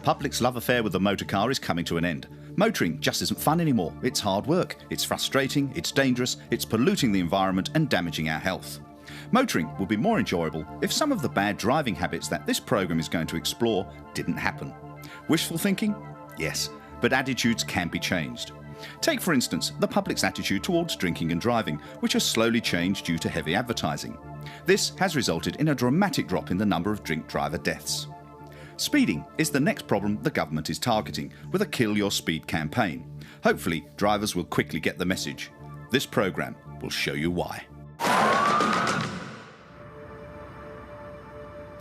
public's love affair with the motor car is coming to an end. Motoring just isn't fun anymore. It's hard work, it's frustrating, it's dangerous, it's polluting the environment and damaging our health. Motoring would be more enjoyable if some of the bad driving habits that this programme is going to explore didn't happen. Wishful thinking? Yes, but attitudes can be changed. Take, for instance, the public's attitude towards drinking and driving, which has slowly changed due to heavy advertising. This has resulted in a dramatic drop in the number of drink driver deaths. Speeding is the next problem the government is targeting with a Kill Your Speed campaign. Hopefully, drivers will quickly get the message. This programme will show you why.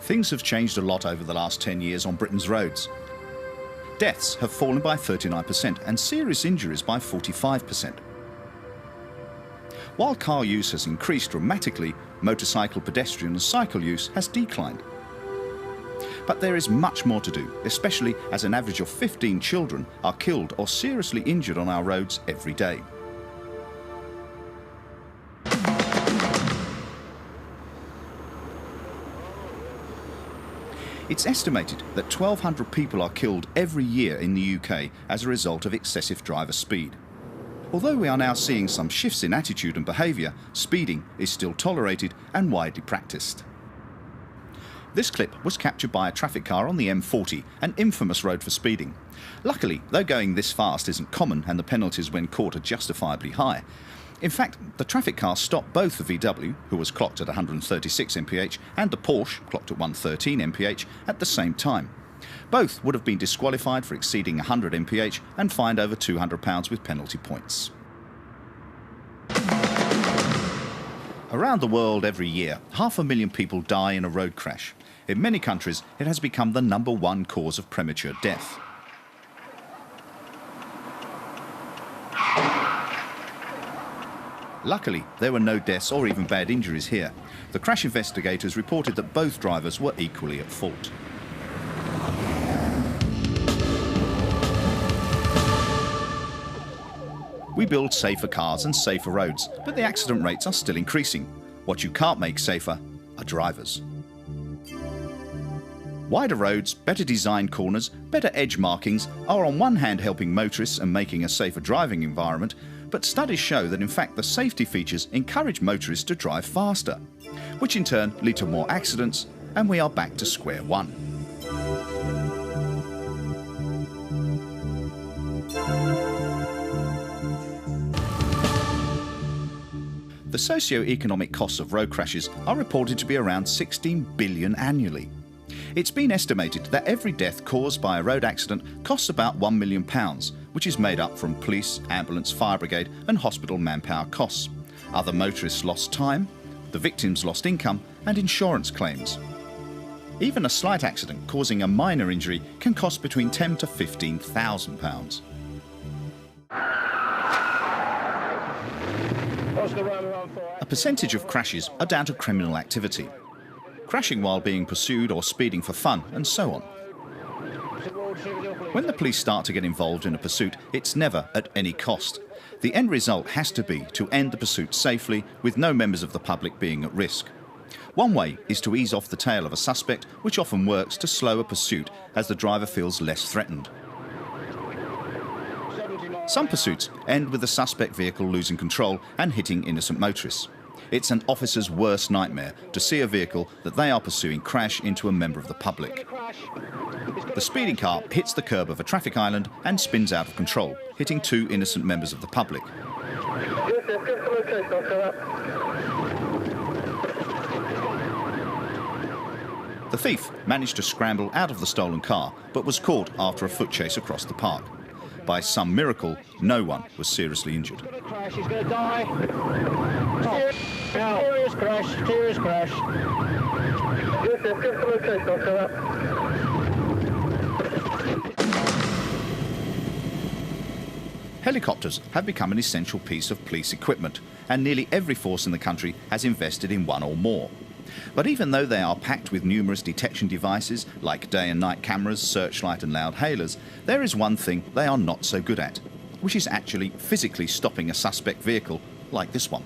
Things have changed a lot over the last 10 years on Britain's roads. Deaths have fallen by 39% and serious injuries by 45%. While car use has increased dramatically, motorcycle, pedestrian and cycle use has declined. But there is much more to do, especially as an average of 15 children are killed or seriously injured on our roads every day. It's estimated that 1,200 people are killed every year in the UK as a result of excessive driver speed. Although we are now seeing some shifts in attitude and behaviour, speeding is still tolerated and widely practised. This clip was captured by a traffic car on the M40, an infamous road for speeding. Luckily, though going this fast isn't common and the penalties when caught are justifiably high, in fact, the traffic car stopped both the VW, who was clocked at 136 mph, and the Porsche, clocked at 113 mph, at the same time. Both would have been disqualified for exceeding 100 mph and fined over £200 with penalty points. Around the world every year, 500,000 people die in a road crash. In many countries, it has become the #1 cause of premature death. Luckily, there were no deaths or even bad injuries here. The crash investigators reported that both drivers were equally at fault. We build safer cars and safer roads, but the accident rates are still increasing. What you can't make safer are drivers. Wider roads, better designed corners, better edge markings are on one hand helping motorists and making a safer driving environment, but studies show that in fact the safety features encourage motorists to drive faster, which in turn lead to more accidents, and we are back to square one. The socio-economic costs of road crashes are reported to be around 16 billion annually. It's been estimated that every death caused by a road accident costs about £1 million, which is made up from police, ambulance, fire brigade and hospital manpower costs. Other motorists lost time, the victims lost income and insurance claims. Even a slight accident causing a minor injury can cost between £10,000 to £15,000. A percentage of crashes are down to criminal activity. Crashing while being pursued or speeding for fun, and so on. When the police start to get involved in a pursuit, it's never at any cost. The end result has to be to end the pursuit safely, with no members of the public being at risk. One way is to ease off the tail of a suspect, which often works to slow a pursuit as the driver feels less threatened. Some pursuits end with the suspect vehicle losing control and hitting innocent motorists. It's an officer's worst nightmare to see a vehicle that they are pursuing crash into a member of the public. The speeding car hits the curb of a traffic island and spins out of control, hitting two innocent members of the public. The thief managed to scramble out of the stolen car, but was caught after a foot chase across the park. By some miracle, no one was seriously injured. He's going to die. Serious crash, serious crash. Helicopters have become an essential piece of police equipment, and nearly every force in the country has invested in one or more. But even though they are packed with numerous detection devices like day and night cameras, searchlight and loud hailers, there is one thing they are not so good at, which is actually physically stopping a suspect vehicle like this one.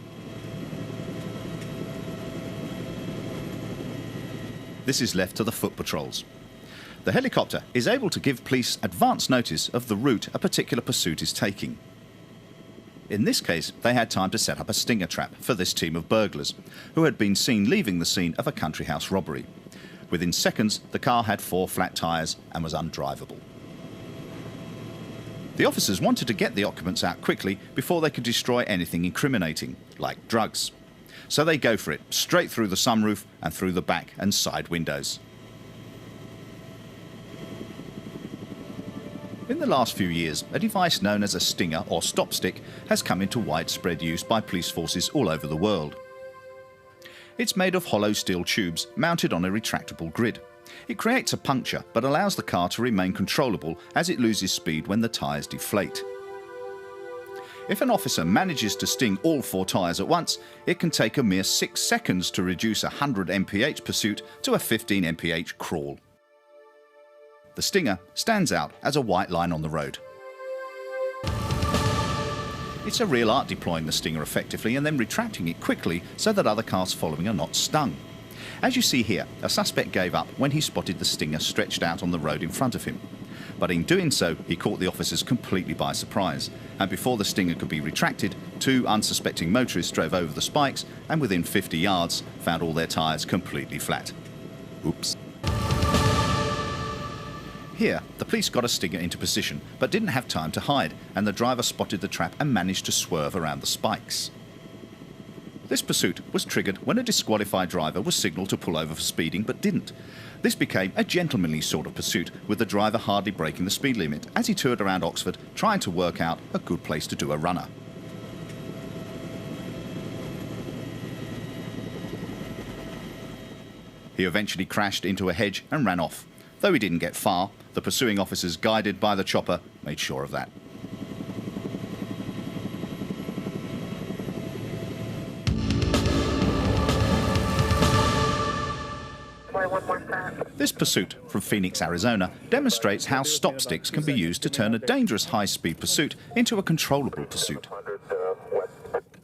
This is left to the foot patrols. The helicopter is able to give police advance notice of the route a particular pursuit is taking. In this case, they had time to set up a stinger trap for this team of burglars, who had been seen leaving the scene of a country house robbery. Within seconds, the car had 4 flat tyres and was undrivable. The officers wanted to get the occupants out quickly before they could destroy anything incriminating, like drugs. So they go for it, straight through the sunroof and through the back and side windows. In the last few years, a device known as a stinger or stop stick has come into widespread use by police forces all over the world. It's made of hollow steel tubes mounted on a retractable grid. It creates a puncture but allows the car to remain controllable as it loses speed when the tyres deflate. If an officer manages to sting all 4 tyres at once, it can take a mere 6 seconds to reduce a 100 mph pursuit to a 15 mph crawl. The stinger stands out as a white line on the road. It's a real art deploying the stinger effectively and then retracting it quickly so that other cars following are not stung. As you see here, a suspect gave up when he spotted the stinger stretched out on the road in front of him. But in doing so, he caught the officers completely by surprise, and before the stinger could be retracted, 2 unsuspecting motorists drove over the spikes and within 50 yards found all their tyres completely flat. Oops. Here, the police got a stinger into position, but didn't have time to hide, and the driver spotted the trap and managed to swerve around the spikes. This pursuit was triggered when a disqualified driver was signalled to pull over for speeding but didn't. This became a gentlemanly sort of pursuit, with the driver hardly breaking the speed limit as he toured around Oxford trying to work out a good place to do a runner. He eventually crashed into a hedge and ran off. Though he didn't get far, the pursuing officers, guided by the chopper, made sure of that. This pursuit from Phoenix, Arizona, demonstrates how stop sticks can be used to turn a dangerous high-speed pursuit into a controllable pursuit.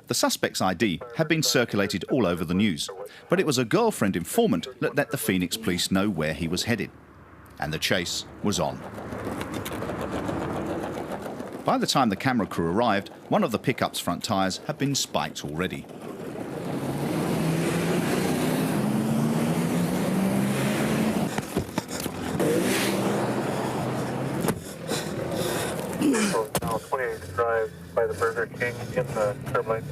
The suspect's ID had been circulated all over the news, but it was a girlfriend informant that let the Phoenix police know where he was headed. And the chase was on. By the time the camera crew arrived, one of the pickup's front tyres had been spiked already. Now 28 drive by the Burger King in the curb lane.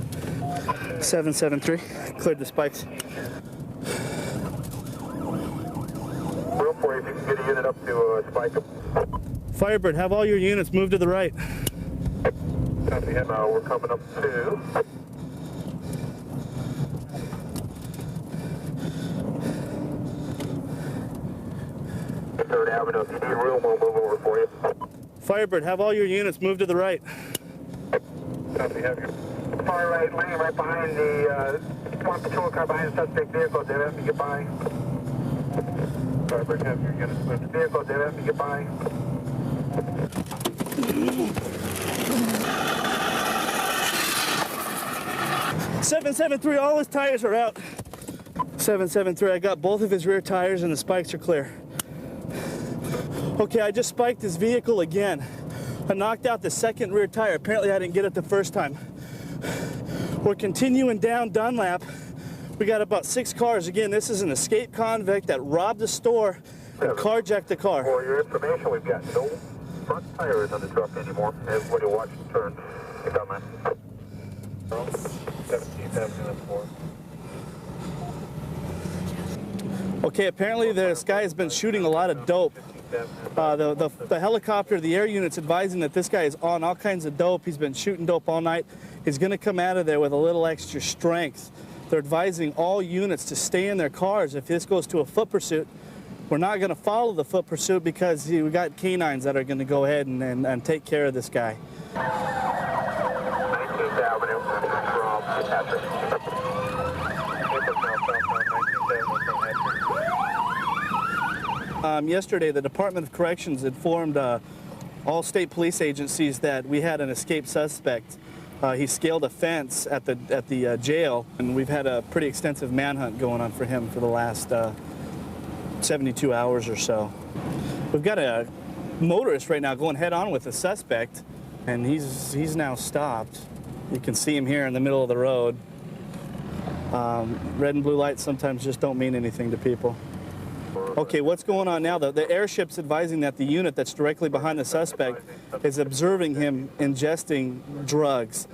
773, cleared the spikes. Room for you if you can get a unit up to spike them. Firebird, have all your units move to the right. Copy, and we're coming up to 3rd Avenue. If you need room, we'll move over for you. Firebird, have all your units move to the right. Copy, have your far right lane right behind the one patrol car behind the suspect vehicle. They're having to get by. Firebird, have your units move to the vehicle. They're having to get by. $773, all his tires are out. 773, I got both of his rear tires and the spikes are clear. Okay, I just spiked his vehicle again. I knocked out the second rear tire. Apparently I didn't get it the first time. We're continuing down Dunlap. We got about 6 cars. Again, this is an escaped convict that robbed a store and carjacked the car. For your information, we've got no front tires on the truck anymore. Everybody watch the turn. Get down, man. 17th Avenue and 4. Okay, apparently this guy has been shooting a lot of dope. The helicopter, the air unit's advising that this guy is on all kinds of dope. He's been shooting dope all night. He's going to come out of there with a little extra strength. They're advising all units to stay in their cars. If this goes to a foot pursuit, we're not going to follow the foot pursuit because we got canines that are going to go ahead and take care of this guy. 19th Avenue from Patrick. Yesterday, the Department of Corrections informed all state police agencies that we had an escaped suspect. He scaled a fence at the jail, and we've had a pretty extensive manhunt going on for him for the last 72 hours or so. We've got a motorist right now going head on with a suspect, and he's now stopped. You can see him here in the middle of the road. Red and blue lights sometimes just don't mean anything to people. Okay, what's going on now? The airship's advising that the unit that's directly behind the suspect is observing him ingesting drugs.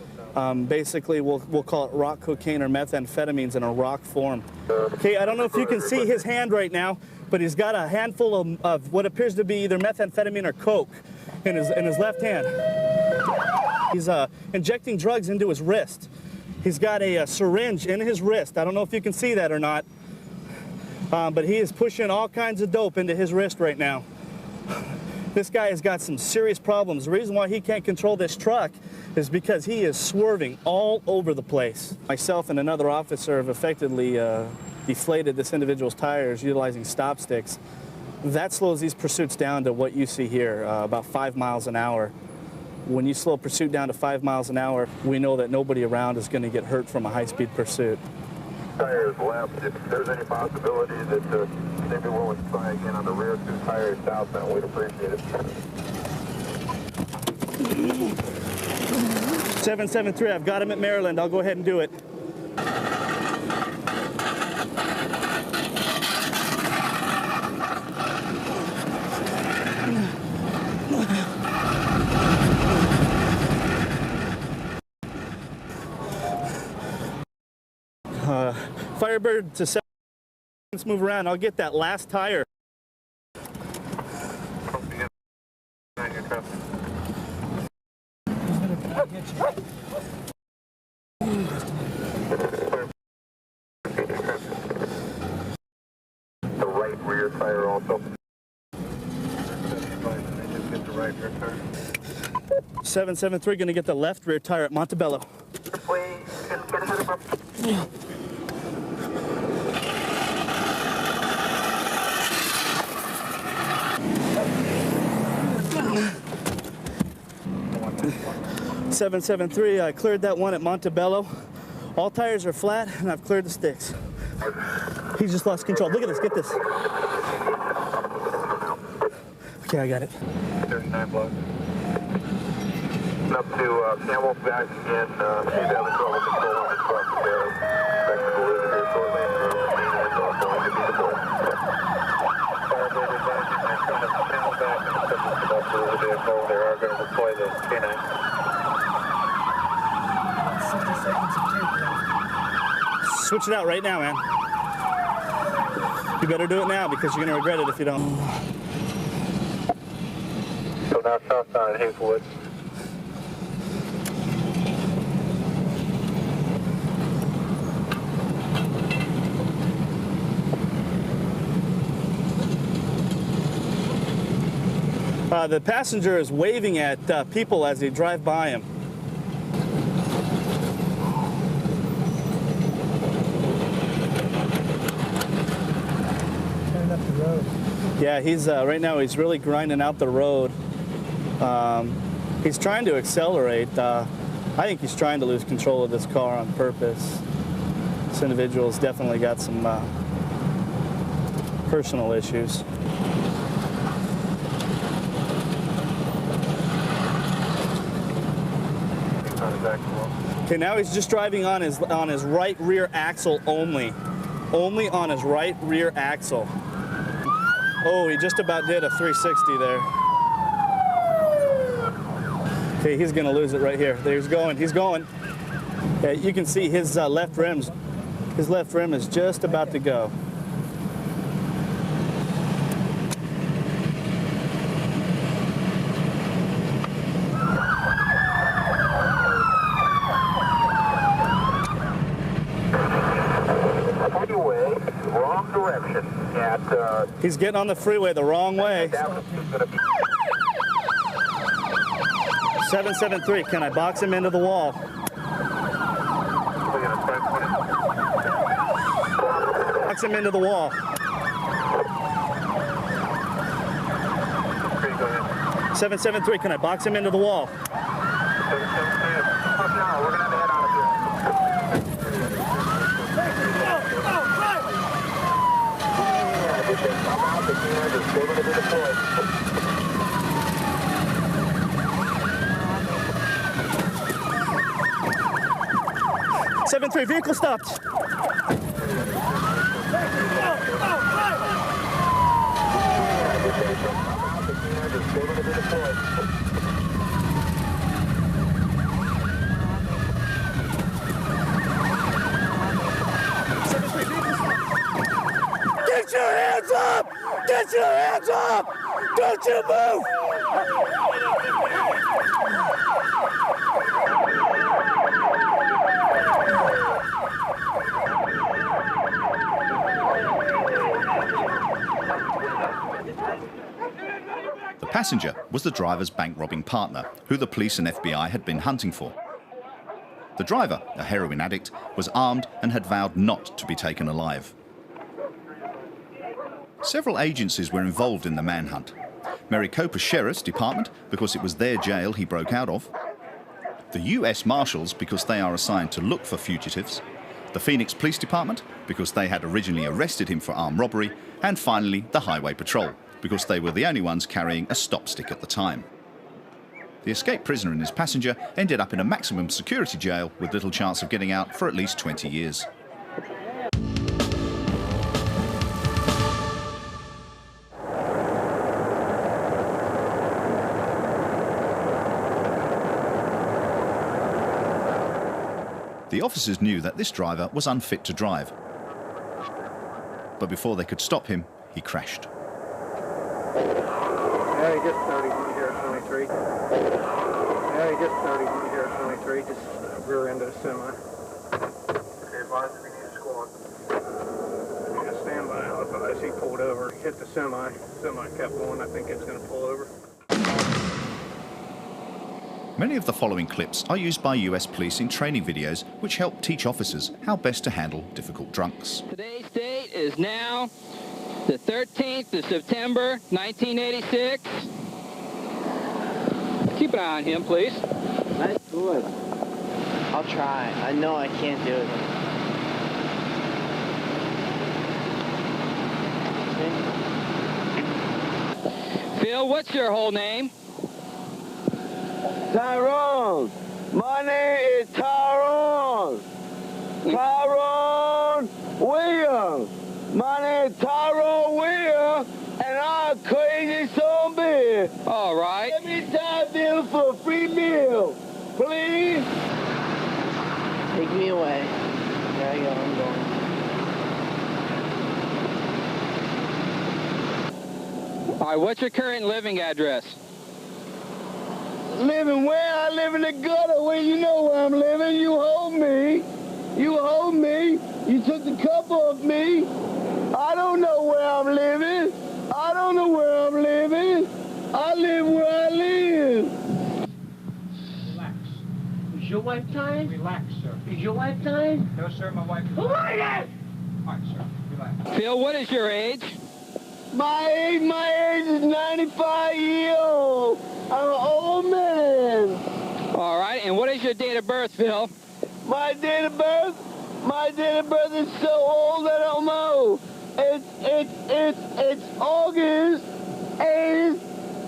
Basically, we'll call it rock cocaine or methamphetamines in a rock form. Okay, I don't know if you can see his hand right now, but he's got a handful of what appears to be either methamphetamine or coke in his left hand. He's injecting drugs into his wrist. He's got a syringe in his wrist. I don't know if you can see that or not, but he is pushing all kinds of dope into his wrist right now. This guy has got some serious problems. The reason why he can't control this truck is because he is swerving all over the place. Myself and another officer have effectively deflated this individual's tires utilizing stop sticks. That slows these pursuits down to what you see here, about 5 miles an hour. When you slow a pursuit down to 5 miles an hour, we know that nobody around is going to get hurt from a high-speed pursuit. Tires left. If there's any possibility that they'd be willing to try again on the rear 2 tires southbound, we'd appreciate it. 773, I've got him at Maryland. I'll go ahead and do it. Firebird to 7. Let's move around. I'll get that last tire. The right rear tire also. 773 going to get the left rear tire at Montebello. .773, I cleared that one at Montebello. All tires are flat, and I've cleared the sticks. He just lost control. Look at this, get this. Okay, I got it. 39 blocks. Up to Campbell back again. He's having trouble controlling the truck there. Expected to lose here shortly. And is going to be deployed. Firebird advising they're coming to Campbell back and subject to that for the vehicle. They are going to deploy the K9. Switch it out right now, man. You better do it now because you're going to regret it if you don't. So now southbound at Hazelwood. The passenger is waving at people as they drive by him. Turning up the road. Yeah, he's right now he's really grinding out the road. He's trying to accelerate. I think he's trying to lose control of this car on purpose. This individual's definitely got some personal issues. Okay, now he's just driving on his right rear axle only. Only on his right rear axle. Oh, he just about did a 360 there. Okay, he's gonna lose it right here. There he's going, he's going. Yeah, you can see his left rim is just about to go. Wrong direction at He's getting on the freeway the wrong way. 773, can I box him into the wall? Box him into the wall. 773, can I box him into the wall? we're going to head out of here. Come out, the unit is going to be deployed. 7-3, vehicle stopped. Get your hands up! Get your hands up! Don't you move! The passenger was the driver's bank-robbing partner, who the police and FBI had been hunting for. The driver, a heroin addict, was armed and had vowed not to be taken alive. Several agencies were involved in the manhunt. Maricopa Sheriff's Department, because it was their jail he broke out of. The US Marshals, because they are assigned to look for fugitives. The Phoenix Police Department, because they had originally arrested him for armed robbery. And finally, the Highway Patrol, because they were the only ones carrying a stop stick at the time. The escaped prisoner and his passenger ended up in a maximum security jail with little chance of getting out for at least 20 years. The officers knew that this driver was unfit to drive. But before they could stop him, he crashed. Yeah, he gets 31 here at 23. Yeah, he gets 31 here at 23, just rear end of the semi. Okay, advise if you need a squad. Yeah, stand by, I'll advise. He pulled over, hit the semi. Semi kept going, I think it's going to pull over. Many of the following clips are used by US police in training videos which help teach officers how best to handle difficult drunks. Today's date is now the 13th of September, 1986. Keep an eye on him, please. Nice boy. I'll try. I know I can't do it. Phil, what's your whole name? Tyrone. My name is Tyrone. Tyrone Williams. My name is Tyrone Williams, and I'm a crazy zombie. All right. Let me dive in for a free meal, please. Take me away. There you go, I'm going. All right, what's your current living address? Living where? I live in the gutter. Where you know where I'm living? You hold me. You hold me. You took the cup off me. I don't know where I'm living. I don't know where I'm living. I live where I live. Relax. Is your wife tired? Relax, sir. Is your wife tired? No, sir, my wife is... Who are you? All right, sir. Relax. Phil, what is your age? My age is 95 years old. I'm an old man. All right, and what is your date of birth, Phil? My date of birth is so old I don't know. It's August 8th,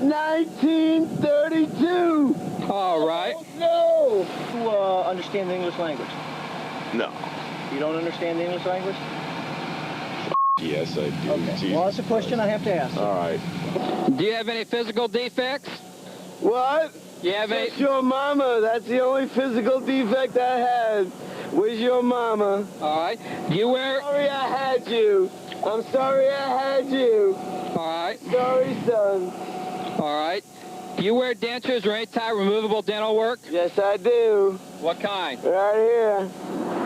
1932. All right. No. You understand the English language? No. You don't understand the English language? Yes, I do. Okay. Jesus Well, that's a question I have to ask. All right. Do you have any physical defects? What? You have any... It's your mama. That's the only physical defect I had. Was your mama. All right. Do you wear... Sorry I had you. I'm sorry I had you. All right. Sorry, son. All right. Do you wear dentures or any type of removable dental work? Yes, I do. What kind? Right here.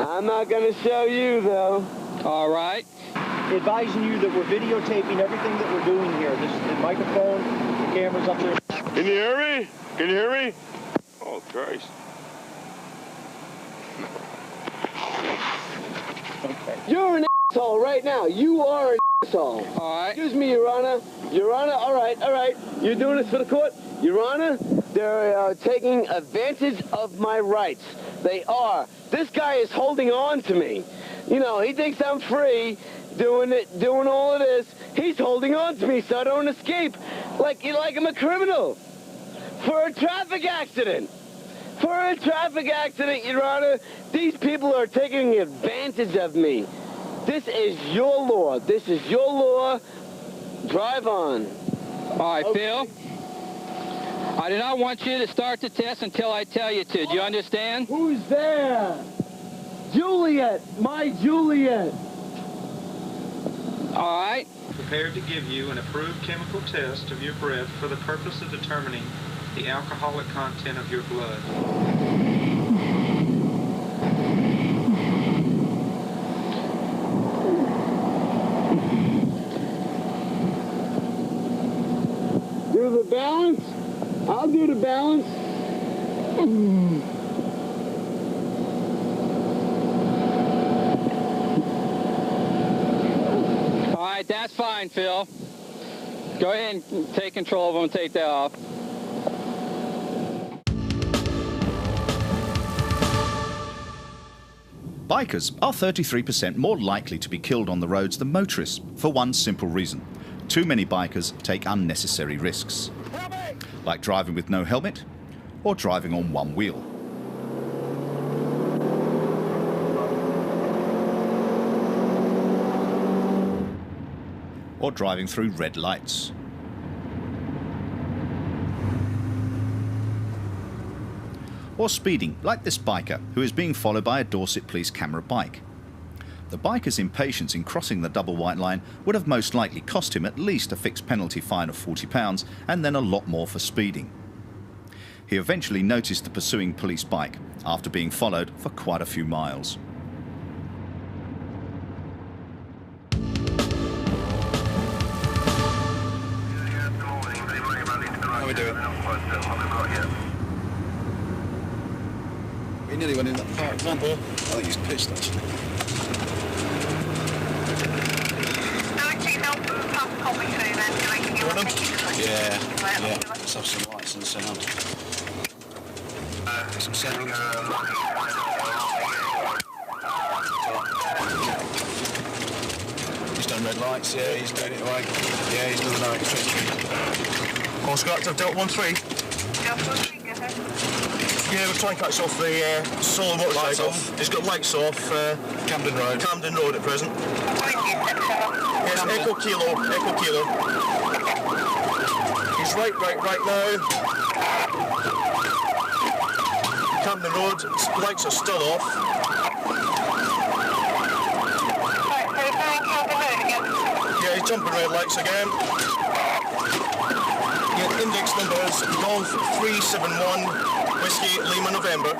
I'm not going to show you, though. All right. Advising you that we're videotaping everything that we're doing here. This is the microphone, the camera's up there. Can you hear me? Can you hear me? Oh, Christ. Okay. You're an asshole right now. You are an asshole. All right. Excuse me, Your Honor. Your Honor, all right. You're doing this for the court? Your Honor, they're taking advantage of my rights. They are. This guy is holding on to me. You know, he thinks I'm free doing all of this. He's holding on to me so I don't escape like I'm a criminal for a traffic accident. for a traffic accident, Your Honor. These people are taking advantage of me. This is your law. This is your law. Drive on. All right, Phil. I do not want you to start the test until I tell you to. Do you understand? Who's there? Juliet, my Juliet. All right. Prepared to give you an approved chemical test of your breath for the purpose of determining the alcoholic content of your blood. Do the balance? I'll do the balance. All right, that's fine, Phil. Go ahead and take control of them and take that off. Bikers are 33% more likely to be killed on the roads than motorists for one simple reason. Too many bikers take unnecessary risks, like driving with no helmet or driving on one wheel. Or driving through red lights. Or speeding, like this biker who is being followed by a Dorset police camera bike. The biker's impatience in crossing the double white line would have most likely cost him at least a fixed penalty fine of £40 and then a lot more for speeding. He eventually noticed the pursuing police bike after being followed for quite a few miles. How are we doing? He nearly went in that park, man. I think he's pissed, actually. You want them? Yeah. Let's have some lights and sound. Some sound. He's done red lights, yeah, he's doing it away. Yeah, he's doing the night. Oscar, active Delta 1-3. Yeah, we're trying to catch off the solo motorcycle. He's got lights off Camden Road. Camden Road at present. Yes, Echo Kilo. He's right now. Camden Road, lights are still off. Yeah, he's jumping red lights again. Yeah, index number is Golf 371 Whiskey Lima November.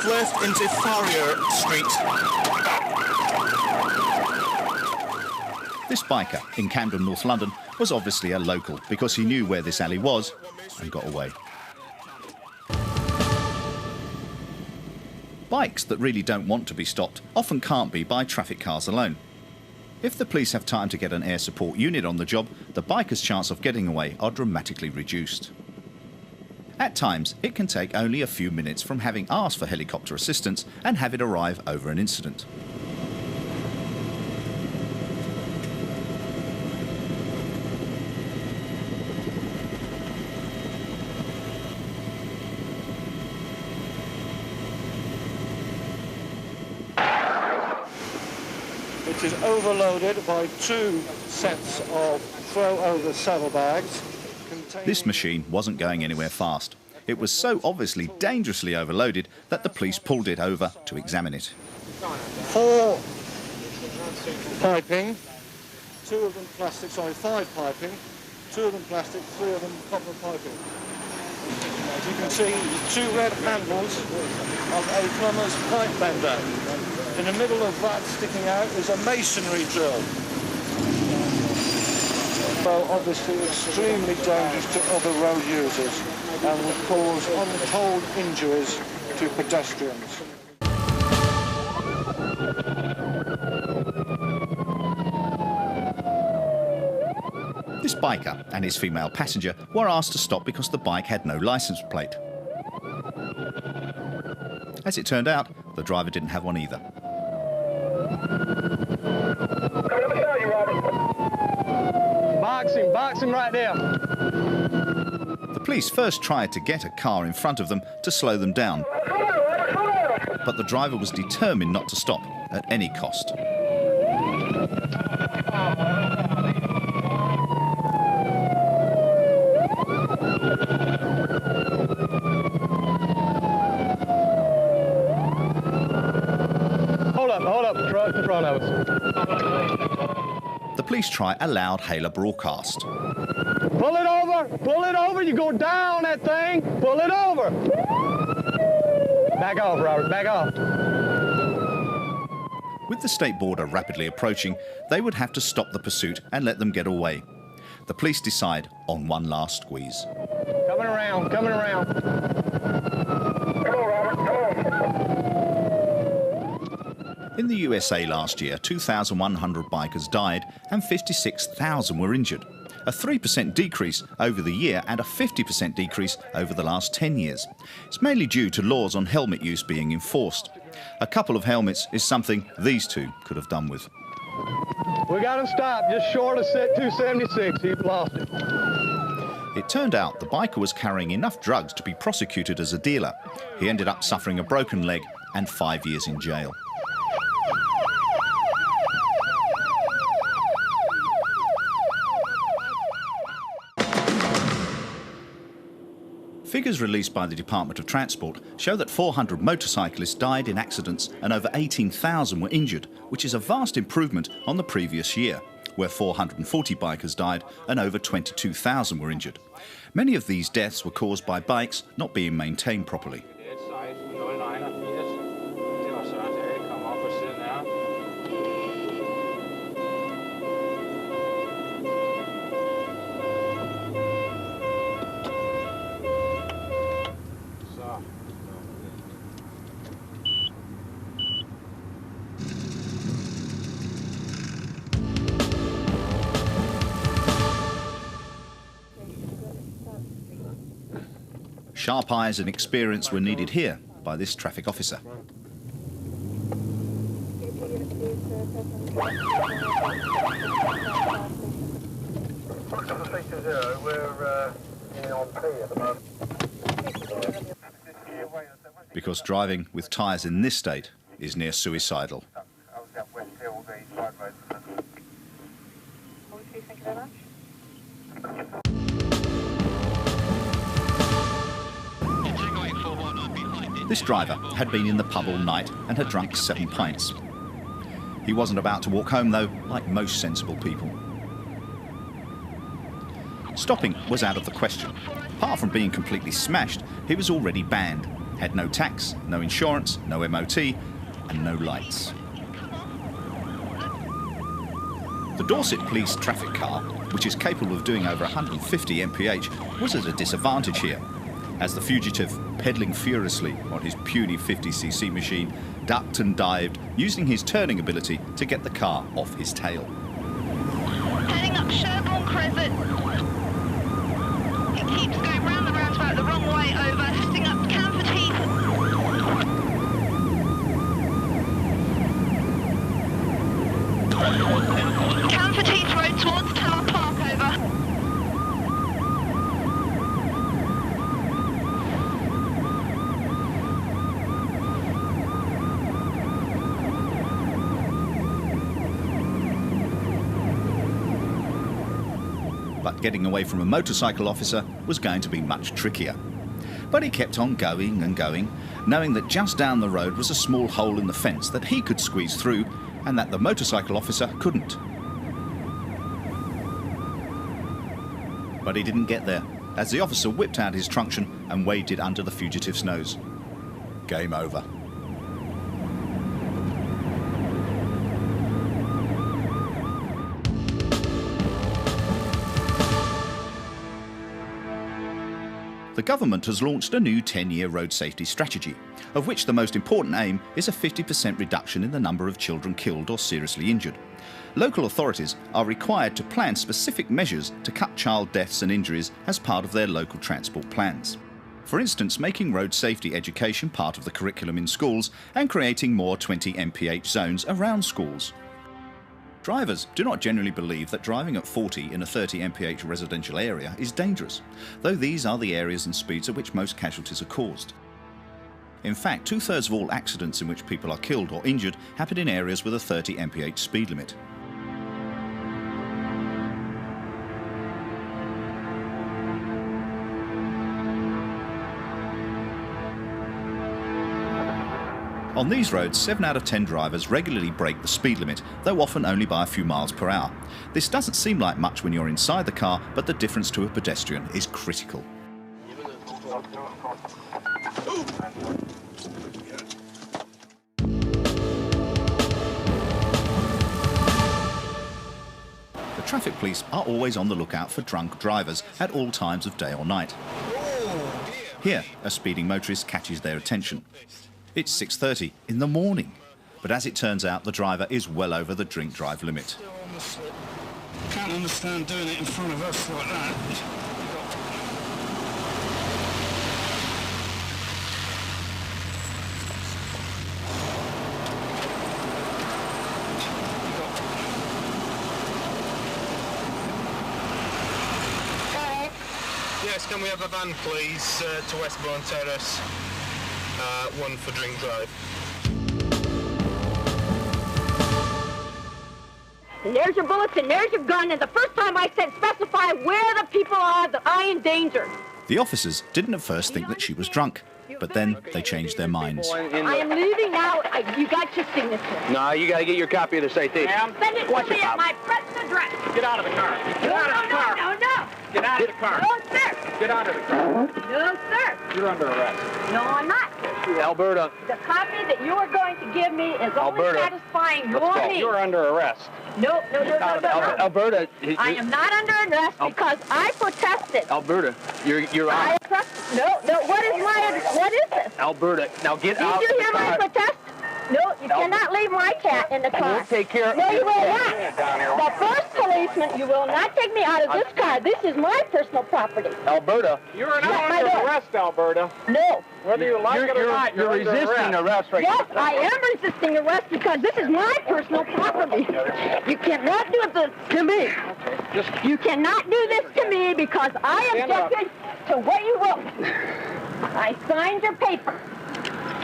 Left into Farrier Street. This biker in Camden, North London, was obviously a local because he knew where this alley was and got away. Bikes that really don't want to be stopped often can't be by traffic cars alone. If the police have time to get an air support unit on the job, the biker's chance of getting away are dramatically reduced. At times, it can take only a few minutes from having asked for helicopter assistance and have it arrive over an incident. It is overloaded by 2 sets of throw-over saddlebags. This machine wasn't going anywhere fast. It was so obviously dangerously overloaded that the police pulled it over to examine it. 4 piping, 2 of them plastic, 5 piping, 2 of them plastic, 3 of them copper piping. As you can see, 2 red handles of a plumber's pipe bender. In the middle of that sticking out is a masonry drill. Well, obviously extremely dangerous to other road users and would cause untold injuries to pedestrians. This biker and his female passenger were asked to stop because the bike had no license plate. As it turned out, the driver didn't have one either. Box him right there. The police first tried to get a car in front of them to slow them down, but the driver was determined not to stop at any cost. Hold up, the truck in front of us. The police try a loud hailer broadcast. Pull it over, you go down that thing, pull it over. Back off, Robert, back off. With the state border rapidly approaching, they would have to stop the pursuit and let them get away. The police decide on one last squeeze. Coming around. Come on, Robert, come on. In the USA last year, 2,100 bikers died and 56,000 were injured. A 3% decrease over the year and a 50% decrease over the last 10 years. It's mainly due to laws on helmet use being enforced. A couple of helmets is something these two could have done with. We got him stopped just short of 276. He lost it. It turned out the biker was carrying enough drugs to be prosecuted as a dealer. He ended up suffering a broken leg and 5 years in jail. Figures released by the Department of Transport show that 400 motorcyclists died in accidents and over 18,000 were injured, which is a vast improvement on the previous year, where 440 bikers died and over 22,000 were injured. Many of these deaths were caused by bikes not being maintained properly. Sharp eyes and experience were needed here by this traffic officer. Because driving with tyres in this state is near suicidal. This driver had been in the pub all night and had drunk 7 pints. He wasn't about to walk home though, like most sensible people. Stopping was out of the question. Apart from being completely smashed, he was already banned. Had no tax, no insurance, no MOT, and no lights. The Dorset Police traffic car, which is capable of doing over 150 mph, was at a disadvantage here, as the fugitive, pedalling furiously on his puny 50cc machine, ducked and dived, using his turning ability to get the car off his tail. Heading up Sherborne Crescent. It keeps going round the roundabout the wrong way over, heading up Camford Heath. Camford Heath Road towards Tower Park, over. But getting away from a motorcycle officer was going to be much trickier. But he kept on going and going, knowing that just down the road was a small hole in the fence that he could squeeze through and that the motorcycle officer couldn't. But he didn't get there, as the officer whipped out his truncheon and waved it under the fugitive's nose. Game over. The government has launched a new 10-year road safety strategy, of which the most important aim is a 50% reduction in the number of children killed or seriously injured. Local authorities are required to plan specific measures to cut child deaths and injuries as part of their local transport plans. For instance, making road safety education part of the curriculum in schools and creating more 20 mph zones around schools. Drivers do not generally believe that driving at 40 in a 30 mph residential area is dangerous, though these are the areas and speeds at which most casualties are caused. In fact, 2/3 of all accidents in which people are killed or injured happen in areas with a 30 mph speed limit. On these roads, 7 out of 10 drivers regularly break the speed limit, though often only by a few miles per hour. This doesn't seem like much when you're inside the car, but the difference to a pedestrian is critical. The traffic police are always on the lookout for drunk drivers at all times of day or night. Here, a speeding motorist catches their attention. It's 6:30 in the morning, but as it turns out, the driver is well over the drink-drive limit. Can't understand doing it in front of us like that. Yes, can we have a van, please, to Westbourne Terrace? One for drink drive. And there's your bullets and there's your gun, and the first time I said specify where the people are that I endangered. The officers didn't at first think that she was drunk, but then they changed their minds. I am leaving now. You got your signature. No, you got to get your copy of the citation. Send it to me at my present address. Get out of the car. Get out of the car. No. Get out of the car. No, sir. Get out of the car. No, sir. You're under arrest. No, I'm not. Alberta. The copy that you are going to give me is only satisfying your needs. You're under arrest. No. Alberta. I am not under arrest because I protested. Alberta, you're I out. No. What is this? Alberta, now get out. Did you hear my protest? No, you cannot leave my cat in the car. We'll take care of No, you will not. The first policeman, you will not take me out of this car. This is my personal property. Alberta. You're not under arrest, Alberta. No. Whether you like it or not, you're resisting arrest right now. Yes, I am resisting arrest because this is my personal property. You cannot do this to me. You cannot do this to me because I objected to what you wrote. I signed your paper.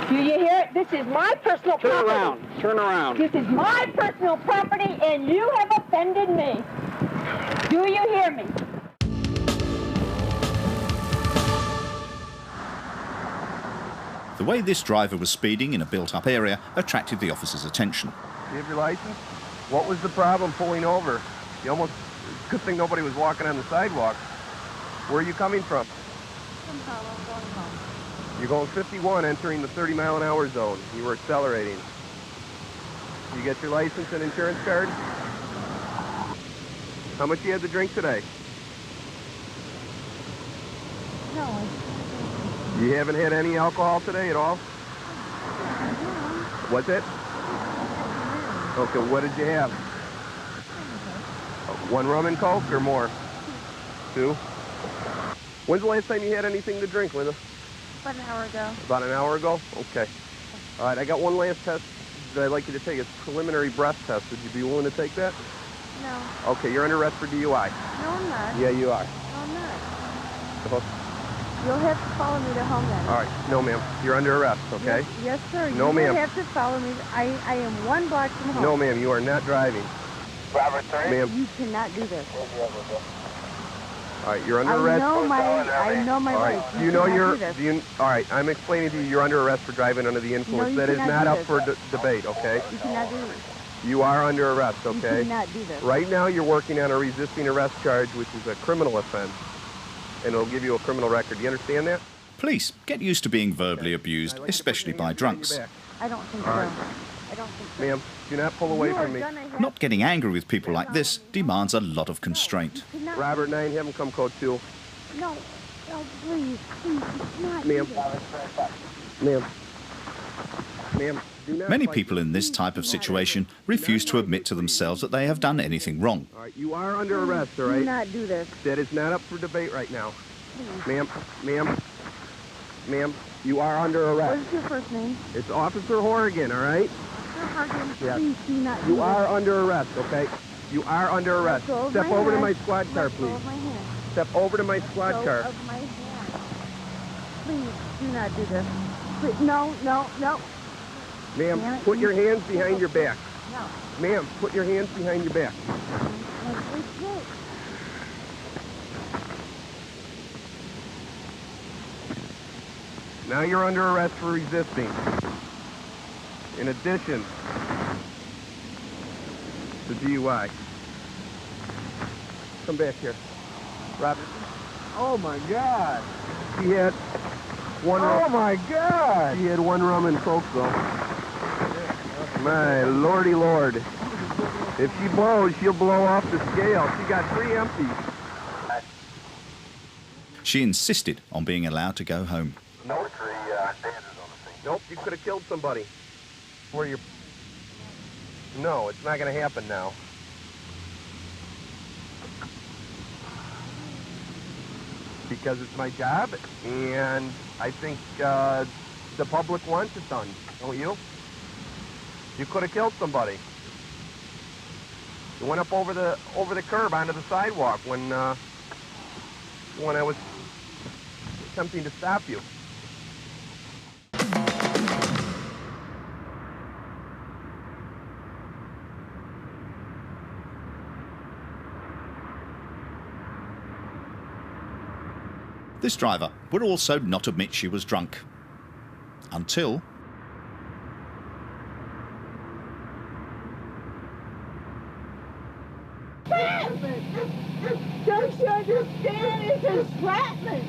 Do you hear it? This is my personal property. Turn around. This is my personal property, and you have offended me. Do you hear me? The way this driver was speeding in a built-up area attracted the officers' attention. You have your license? What was the problem pulling over? You almost, good thing nobody was walking on the sidewalk. Where are you coming from? From Harlem, going home. You're going 51, entering the 30-mile-an-hour zone. You were accelerating. You get your license and insurance card? How much you had to drink today? No. You haven't had any alcohol today at all? What's it? Okay, what did you have? One rum and coke or more? Two? When's the last time you had anything to drink, Linda? About an hour ago. About an hour ago? Okay. All right, I got one last test that I'd like you to take. It's a preliminary breath test. Would you be willing to take that? No. Okay, you're under arrest for DUI. No, I'm not. Yeah, you are. No, I'm not. Uh-huh. You'll have to follow me to home then. All right. No, ma'am. You're under arrest, okay? Yes, sir. No, ma'am. You have to follow me. I am 1 block from home. No, ma'am. You are not driving. Robert, sorry? Ma'am. You cannot do this. All right, you're under arrest. I know my all right. rights. You know you're. All right, I'm explaining to you. You're under arrest for driving under the influence. No, that is not up for debate, okay? You cannot do this. You are under arrest, okay? You cannot do this. Right now, you're working on a resisting arrest charge, which is a criminal offense, and it'll give you a criminal record. Do you understand that? Police get used to being verbally abused, especially by drunks. I don't think so. All right. I don't think so. Ma'am, do not pull away from me. Not getting angry with people like this demands a lot of constraint. Robert 9, have him come code 2. No, please, it's not. Ma'am. Ma'am, do not. Many people in this type of situation refuse to admit to themselves that they have done anything wrong. All right, you are under arrest, all right? Do not do this. That is not up for debate right now. Ma'am, Ma'am, you are under arrest. What is your first name? It's Officer Horrigan, all right? Officer Horrigan, Yes. please do not do You are under arrest, okay? You are under arrest. Let go of Step my over to hand. my squad car, Let go please. of my hand. Step over to my squad Let go car. of my hand. Please do not do this. Please, no, no, no. Damn Ma'am, it. put your hands behind your back. No. Ma'am, put your hands behind your back. Now you're under arrest for resisting. In addition to DUI. Come back here. Robert. Oh my God. He had one rum. Oh my God. He had one rum and coke though. My lordy lord. If she blows, she'll blow off the scale. She got 3 empties. She insisted on being allowed to go home. No tree standards on the scene. Nope, you could have killed somebody. Where you're... No, it's not going to happen now. Because it's my job, and I think the public wants it done, don't you? You could have killed somebody. You went up over the curb onto the sidewalk when I was attempting to stop you. This driver would also not admit she was drunk. Until... Entrapment! Don't you understand? It's entrapment!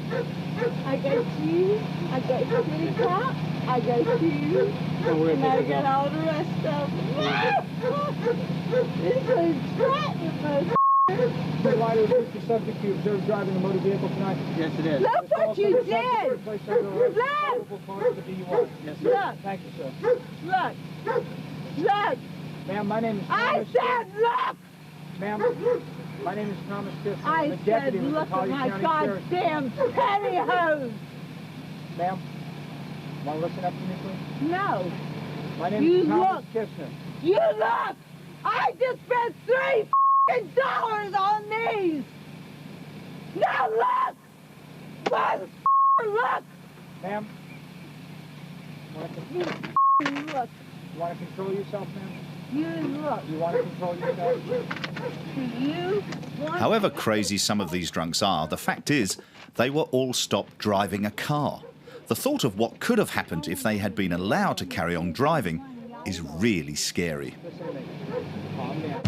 I got you, I got Kitty Cop, I got you, and I got all the rest of them. It's entrapment, The rider is the subject you observed driving a motor vehicle tonight? Yes, it is. Look what you did! Look! Yes, sir. Look! Thank you, sir. Look! Look! Ma'am, my name is I Thomas. said look! Ma'am, my name is Thomas Gibson. I'm I a said deputy with the look at Collier my County Sheriff's goddamn pantyhose! Ma'am, want to listen up to me, please? No! My name You is Thomas look. Gibson. You look! I just spent $3 on these! Now look! Look! Ma'am, You look! you want to control yourself, ma'am? You look! You want to control yourself? Do you want However crazy some of these drunks are, the fact is they were all stopped driving a car. The thought of what could have happened if they had been allowed to carry on driving is really scary. Listen to me. Calm down.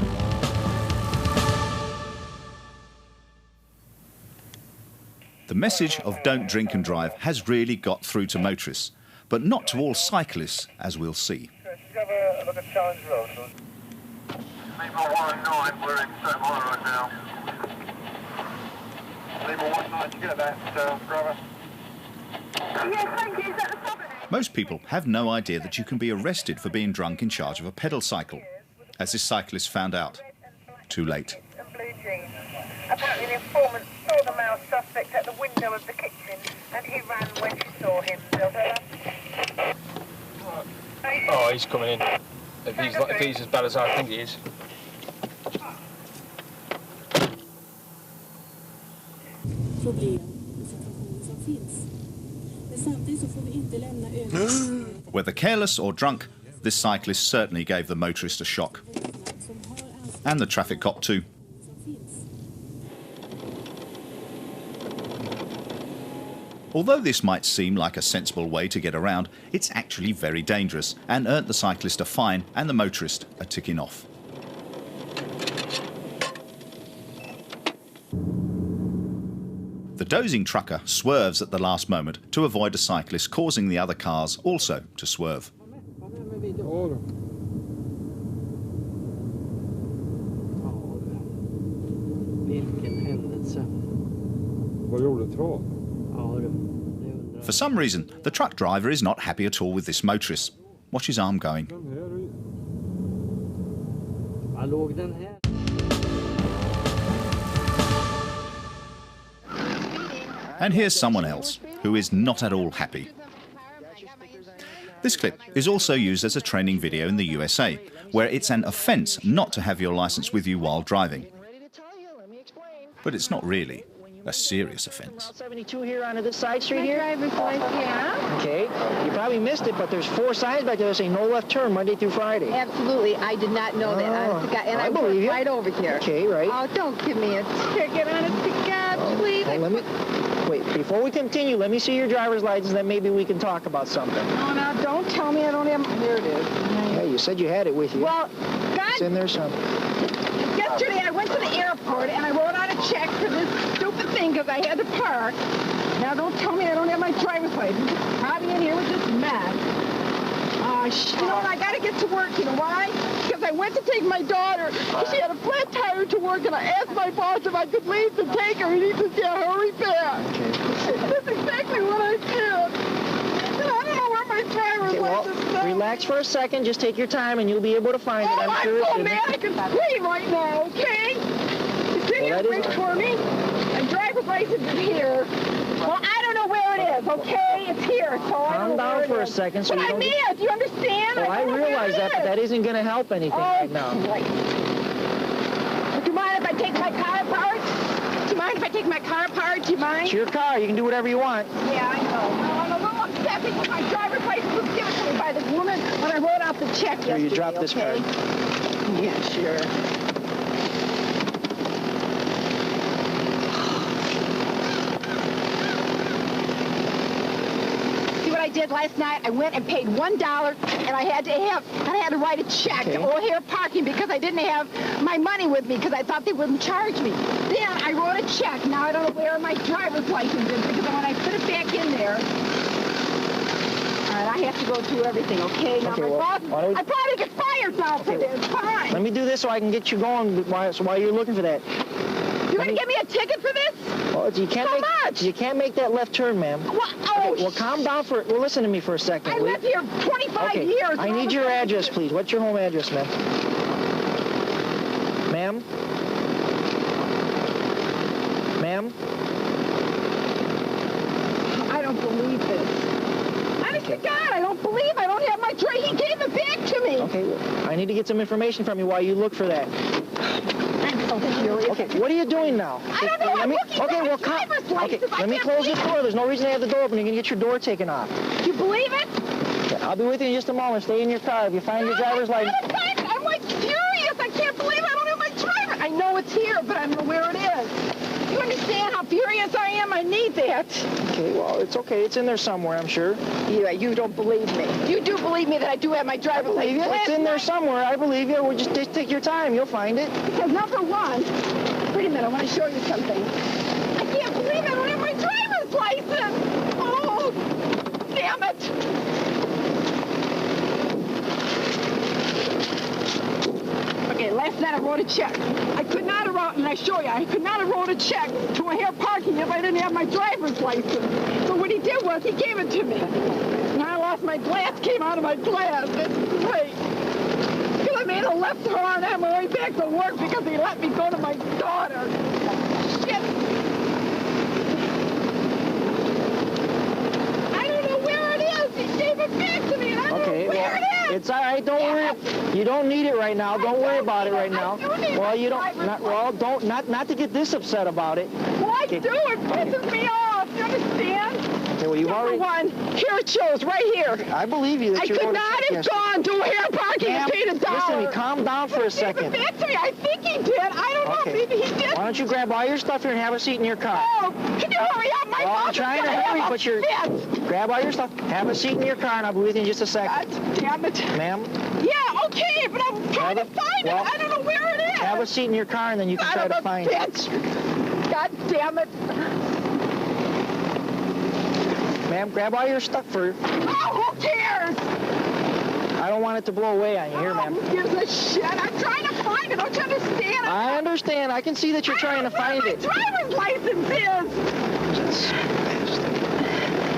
The message of don't drink and drive has really got through to motorists, but not to all cyclists, as we'll see. Have a look at Challenge Road. Lima 19, we're in St. Martin right now. Lima 19, did you get that, driver? Yes, thank you. Is that the property? Most people have no idea that you can be arrested for being drunk in charge of a pedal cycle, as this cyclist found out. Too late. And blue jeans. Apparently the informant saw the male suspect at the window of the kitchen and he ran when she saw him. Oh, he's coming in. If he's as bad as I think he is. Whether careless or drunk, this cyclist certainly gave the motorist a shock. And the traffic cop too. Although this might seem like a sensible way to get around, it's actually very dangerous and earned the cyclist a fine and the motorist a ticking off. The dozing trucker swerves at the last moment to avoid a cyclist, causing the other cars also to swerve. For some reason, the truck driver is not happy at all with this motorist. Watch his arm going. And here's someone else. who is not at all happy. This clip is also used as a training video in the USA, where it's an offence not to have your licence with you while driving. But it's not really a serious offence. 72 here onto this side street here? Driver's license, yeah. Okay. You probably missed it, but there's 4 signs back there that say no left turn Monday through Friday. Absolutely. I did not know that. And I believe you. right over here. Okay, right. Oh, don't give me a ticket. Honest to God, please. Well, wait, before we continue, let me see your driver's license, then maybe we can talk about something. Oh, now, don't tell me I don't have... Here it is. Yeah, you said you had it with you. Well, God... It's in there somewhere. Yesterday, I went to the airport, and I wrote out a check for this stupid thing because I had to park. Now, don't tell me I don't have my driver's license. Probably in here with this mess. You know, and I got to get to work. You know why? Because I went to take my daughter. She had a flat tire to work, and I asked my boss if I could leave to take her, and he said, yeah, hurry back. That's exactly what I did. And I don't know where my driver's license is. Relax for a second. Just take your time, and you'll be able to find it. I'm sure so mad I can scream right now, okay? It's in here, wait for me. My driver's license is here. Well, I don't know where it is, okay? It's here, so I don't know. Calm down for a second. So but I mean it, do you understand? Well, I realize that, but that isn't going to help anything right now. Right. Do you mind if I take my car apart? Do you mind if I take my car apart? Do you mind? It's your car. You can do whatever you want. Yeah, I know. I'm a little upset because my driver's license was given to me by this woman when I wrote out the check yesterday. Here, you drop this card. Yeah, sure. I did last night. I went and paid $1, and I had to write a check to O'Hare Parking because I didn't have my money with me because I thought they wouldn't charge me. Then I wrote a check. Now I don't know where my driver's license is because when I put it back in there, all right, I have to go through everything. Okay, now my boss, I probably get fired now for this. Fine. Let me do this so I can get you going while you're looking for that. You want to give me a ticket for this? Well, you can't make that left turn, ma'am. Well, calm down well, listen to me for a second. I lived here 25 years. I need your address, please. What's your home address, ma'am? Ma'am? Ma'am? I don't believe this. Honest to God, I don't believe I don't have my tray. He gave it back to me. Okay, well, I need to get some information from you while you look for that. Okay, what are you doing now? I don't know. I'm looking for my driver's license. Let me close this door. There's no reason to have the door open. You're going to get your door taken off. You believe it? Okay, I'll be with you in just a moment. Stay in your car. If you find your driver's license... I'm like furious. I can't believe I don't have my driver. I know it's here, but I don't know where it is. You understand how furious I am? I need that. Okay, well, it's okay. It's in there somewhere, I'm sure. Yeah, you don't believe me. You do believe me that I do have my driver's license. It's in there somewhere. I believe you. Well, just take your time. You'll find it. Because number one, wait a minute. I want to show you something. I can't believe I don't have my driver's license. Oh, damn it. Okay, last night I wrote a check. I could not have wrote, and I show you, I could not have wrote a check to O'Hare Parking if I didn't have my driver's license. So what he did was he gave it to me. And I lost my glass, came out of my glass. That's great. Because I made a left turn on my way back to work because he let me go to my daughter. Shit. I don't know where it is. He gave it back to me, and I don't know where it is. It's all right. Don't worry. You don't need it right now. Don't worry about it right now. Well, you don't. Not to get this upset about it. Well, I do. It pisses me off. You understand? Okay, well, you've already... Number one, here it shows, right here. I believe you. I could not have gone to O'Hare Parking and paid $1. Listen to me. Calm down for a second. Give it back to me. I think he did. I don't know. Maybe he did. Why don't you grab all your stuff here and have a seat in your car? Oh, can you hurry up? My boss I'm trying to hurry, but you're... Grab all your stuff. Have a seat in your car, and I'll be with you in just a second. God damn it. Ma'am? Yeah, okay, but I'm trying to find it. I don't know where it is. Have a seat in your car, and then you can try to find it. God damn it. Ma'am, grab all your stuff for... Oh, who cares? I don't want it to blow away on you. Here, ma'am. Who gives a shit? I'm trying to find it. Don't you understand? I understand. I can see that you're trying to find it. My driver's license is.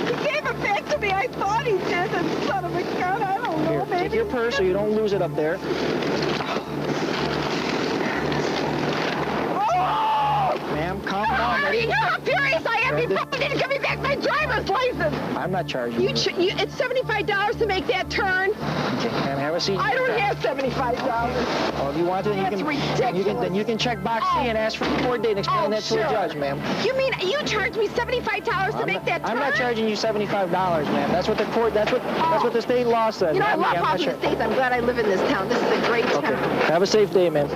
He gave it back to me. I thought he did. That son of a gun. I don't know. Here, maybe. take your purse so you don't lose it up there. Ma'am, calm down, lady. You know how furious I am. You probably didn't give me back my driver's license. I'm not charging you. It's $75 to make that turn. Okay, can I have a seat? I don't have $75. Oh, if you want to, That's ridiculous. Then you can check box C and ask for a court date and explain that to a judge, ma'am. You mean you charged me $75 to make that turn? I'm not charging you $75, ma'am. That's what the court. That's what the state law says. You know, I love all the states. I'm glad I live in this town. This is a great town. Have a safe day, ma'am.